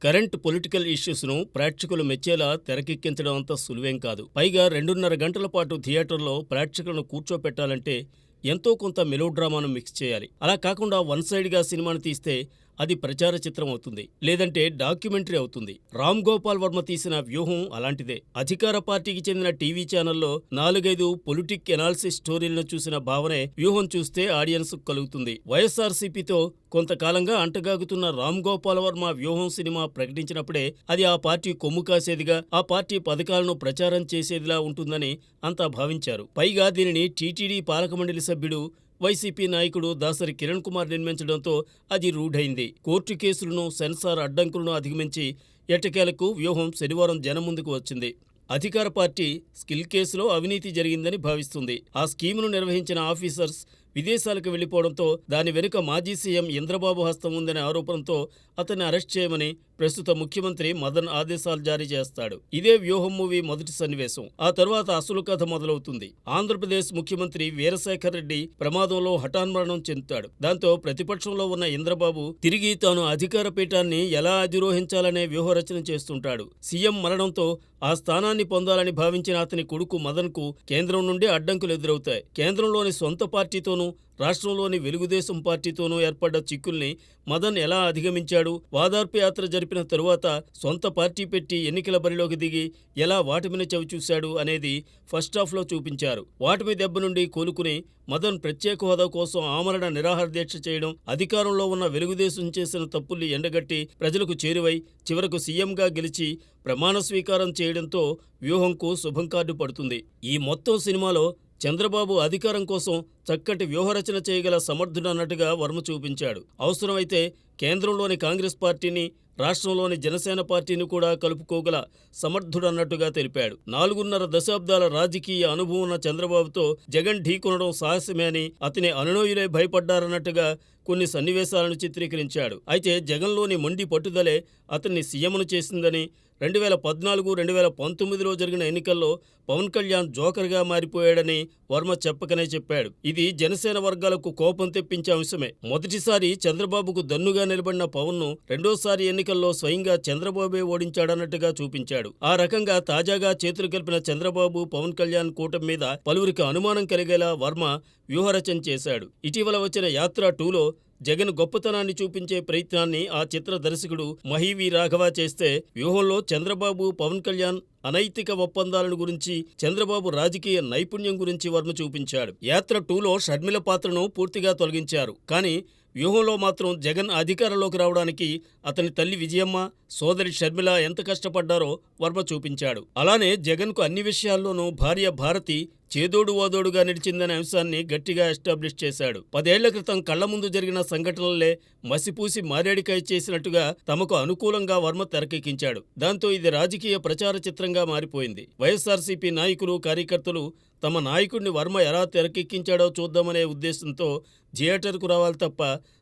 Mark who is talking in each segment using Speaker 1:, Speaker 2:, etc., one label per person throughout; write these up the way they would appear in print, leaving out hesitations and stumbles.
Speaker 1: Current political ఇష్యూస్‌ను ప్రేక్షకులు మెచ్చేలా తెరకెక్కించడం అంత సులువేం కాదు. పైగా 2:30 గంటల పాటు థియేటర్‌లో ప్రేక్షకులను కూర్చోపెట్టాలంటే ఎంతో కొంత మెలోడ్రామాను మిక్స్ చేయాలి. అలా కాకుండా వన్ సైడ్‌గా సినిమాను తీస్తే అది ప్రచార చిత్రం అవుతుంది. లేదంటే డాక్యుమెంటరీ అవుతుంది. రామ్ గోపాల్ వర్మ తీసిన వ్యూహం అలాంటిదే. అధికార పార్టీకి చెందిన టీవీ ఛానల్లో 4-5 పొలిటిక్ ఎనాలిసిస్ స్టోరీలను చూసిన భావనే వ్యూహం చూస్తే ఆడియన్స్‌కు కలుగుతుంది. వైఎస్ఆర్సీపీతో కొంతకాలంగా అంటగాగుతున్న రామ్ గోపాల్ వర్మ వ్యూహం సినిమా ప్రకటించినప్పుడే అది ఆ పార్టీ కొమ్ము కాసేదిగా, ఆ పార్టీ పథకాలను ప్రచారం చేసేదిలా ఉంటుందని అంతా భావించారు. పైగా దీనిని టీటీడీ పాలకమండలి సభ్యుడు, వైసీపీ నాయకుడు దాసరి కిరణ్ కుమార్ నిర్మించడంతో అది రూఢైంది. కోర్టు కేసులను, సెన్సార్ అడ్డంకులను అధిగమించి ఎట్టకేలకు వ్యూహం శనివారం జనం ముందుకు వచ్చింది. అధికార పార్టీ స్కిల్ కేసులో అవినీతి జరిగిందని భావిస్తుంది. ఆ స్కీమును నిర్వహించిన ఆఫీసర్స్ విదేశాలకు వెళ్లిపోవడంతో దాని వెనుక మాజీ సీఎం ఇంద్రబాబు హస్తం ఉందనే ఆరోపణతో అతన్ని అరెస్ట్ చేయమని ప్రస్తుత ముఖ్యమంత్రి మదన్ ఆదేశాలు జారీ చేస్తాడు. ఇదే వ్యూహం మూవీ మొదటి సన్నివేశం. ఆ తర్వాత అసలు కథ మొదలవుతుంది. ఆంధ్రప్రదేశ్ ముఖ్యమంత్రి వీరశేఖర్ రెడ్డి ప్రమాదంలో హఠాన్మరణం చెందుతాడు. దాంతో ప్రతిపక్షంలో ఉన్న ఇంద్రబాబు తిరిగి తాను అధికార పీఠాన్ని ఎలా అధిరోహించాలనే వ్యూహరచన చేస్తుంటాడు. సీఎం మరణంతో ఆ స్థానాన్ని పొందాలని భావించిన అతని కొడుకు మదన్కు కేంద్రం నుండి అడ్డంకులు ఎదురవుతాయి. కేంద్రంలోని సొంత పార్టీతోనూ, రాష్ట్రంలోని తెలుగుదేశం పార్టీతోనూ ఏర్పడ్డ చిక్కుల్ని మదన్ ఎలా అధిగమించాడు, వాదార్పు యాత్ర జరిపిన తరువాత సొంత పార్టీ పెట్టి ఎన్నికల బరిలోకి దిగి ఎలా వాటమిని చవిచూశాడు అనేది ఫస్టాఫ్లో చూపించారు. వాటమి దెబ్బ నుండి కోలుకుని మదన్ ప్రత్యేక హోదా కోసం ఆమరణ నిరాహార దీక్ష చేయడం, అధికారంలో ఉన్న తెలుగుదేశం చేసిన తప్పుల్ని ఎండగట్టి ప్రజలకు చేరువై చివరకు సీఎంగా గెలిచి ప్రమాణ స్వీకారం చేయడంతో వ్యూహంకు శుభం కార్డు పడుతుంది. ఈ మొత్తం సినిమాలో చంద్రబాబు అధికారం కోసం చక్కటి వ్యూహరచన చేయగల సమర్థుడన్నట్టుగా వర్మ చూపించాడు. అవసరమైతే కేంద్రంలోని కాంగ్రెస్ పార్టీని, రాష్ట్రంలోని జనసేన పార్టీని కూడా కలుపుకోగల సమర్థుడన్నట్టుగా తెలిపాడు. 4.5 దశాబ్దాల రాజకీయ అనుభవం ఉన్న చంద్రబాబుతో జగన్ ఢీకొనడం సాహసమే అని, అతని అనునయులే భయపడ్డారన్నట్టుగా కొన్ని సన్నివేశాలను చిత్రీకరించాడు. అయితే జగన్లోని మొండి పట్టుదలే అతన్ని సీఎంను చేసిందని, 2014-2019లో జరిగిన ఎన్నికల్లో పవన్ కళ్యాణ్ జోకర్గా మారిపోయాడని వర్మ చెప్పకనే చెప్పాడు. ఇది జనసేన వర్గాలకు కోపం తెప్పించే అంశమే. మొదటిసారి చంద్రబాబుకు దన్నుగా నిలబడిన పవన్ను రెండోసారి ఎన్నికల్లో స్వయంగా చంద్రబాబే ఓడించాడన్నట్టుగా చూపించాడు. ఆ రకంగా తాజాగా చేతులు కలిపిన చంద్రబాబు, పవన్ కళ్యాణ్ కూటమి మీద పలువురికి అనుమానం కలిగేలా వర్మ వ్యూహరచన చేశాడు. ఇటీవల వచ్చిన యాత్ర 2లో జగన్ గొప్పతనాన్ని చూపించే ప్రయత్నాన్ని ఆ చిత్ర దర్శకుడు మహీవి రాఘవ చేస్తే, వ్యూహంలో చంద్రబాబు, పవన్ కళ్యాణ్ అనైతిక ఒప్పందాలను గురించి, చంద్రబాబు రాజకీయ నైపుణ్యం గురించి వర్మ చూపించాడు. యాత్ర 2లో షర్మిల పాత్రను పూర్తిగా తొలగించారు. కానీ వ్యూహంలో మాత్రం జగన్ అధికారంలోకి రావడానికి అతని తల్లి విజయమ్మ, సోదరి షర్మిల ఎంత కష్టపడ్డారో వర్మ చూపించాడు. అలానే జగన్కు అన్ని విషయాల్లోనూ భార్య భారతి చేదోడు వాదోడుగా నిలిచిందనే అంశాన్ని గట్టిగా ఎస్టాబ్లిష్ చేశాడు. 10 ఏళ్ల క్రితం కళ్ల ముందు జరిగిన సంఘటనలే మసిపూసి మారేడికాయ చేసినట్టుగా తమకు అనుకూలంగా వర్మ తెరకెక్కించాడు. దాంతో ఇది రాజకీయ ప్రచార చిత్రంగా మారిపోయింది. వైఎస్ఆర్సీపీ నాయకులు, కార్యకర్తలు తమ నాయకుడిని వర్మ ఎలా తెరకెక్కించాడో చూద్దామనే ఉద్దేశంతో థియేటర్కు రావాలి తప్ప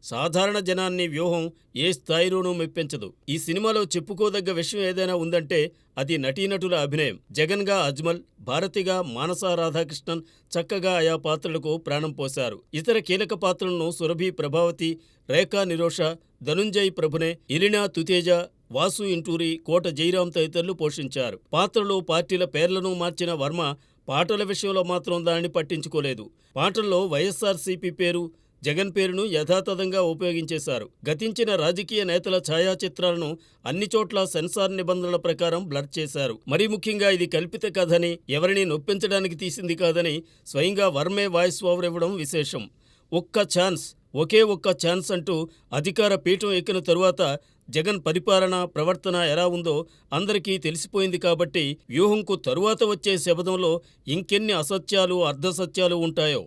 Speaker 1: సాధారణ జనాన్ని వ్యూహం ఏ స్థాయిలోనూ మెప్పించదు. ఈ సినిమాలో చెప్పుకోదగ్గ విషయం ఏదైనా ఉందంటే అది నటీనటుల అభినయం. జగన్గా అజ్మల్, భారతిగా మానస రాధాకృష్ణన్ చక్కగా ఆయా పాత్రలకు ప్రాణం పోశారు. ఇతర కీలక పాత్రలను సురభి ప్రభావతి, రేఖా నిరోష, ధనుంజయ్ ప్రభునే, ఇలినా తుతేజ, వాసు ఇంటూరి, కోట జయరాం తదితరులు పోషించారు. పాత్రలు, పార్టీల పేర్లను మార్చిన వర్మ పాటల విషయంలో మాత్రం దానిని పట్టించుకోలేదు. పాటల్లో వైఎస్ఆర్సీపీ పేరు, జగన్ పేరును యథాతథంగా ఉపయోగించేశారు. గతించిన రాజకీయ నేతల ఛాయాచిత్రాలను అన్ని చోట్ల సెన్సార్ నిబంధనల ప్రకారం బ్లర్ చేశారు. మరీ ముఖ్యంగా ఇది కల్పిత కథని, ఎవరిని నొప్పించడానికి తీసింది కాదని స్వయంగా వర్మే వాయిస్ ఓవర్ ఇవ్వడం విశేషం. ఒకే ఒక్క ఛాన్స్ అంటూ అధికార పీఠం ఎక్కిన తరువాత జగన్ పరిపాలన, ప్రవర్తన ఎలా ఉందో అందరికీ తెలిసిపోయింది కాబట్టి వ్యూహంకు తరువాత వచ్చే శబదంలో ఇంకెన్ని అసత్యాలు, అర్ధసత్యాలు ఉంటాయో.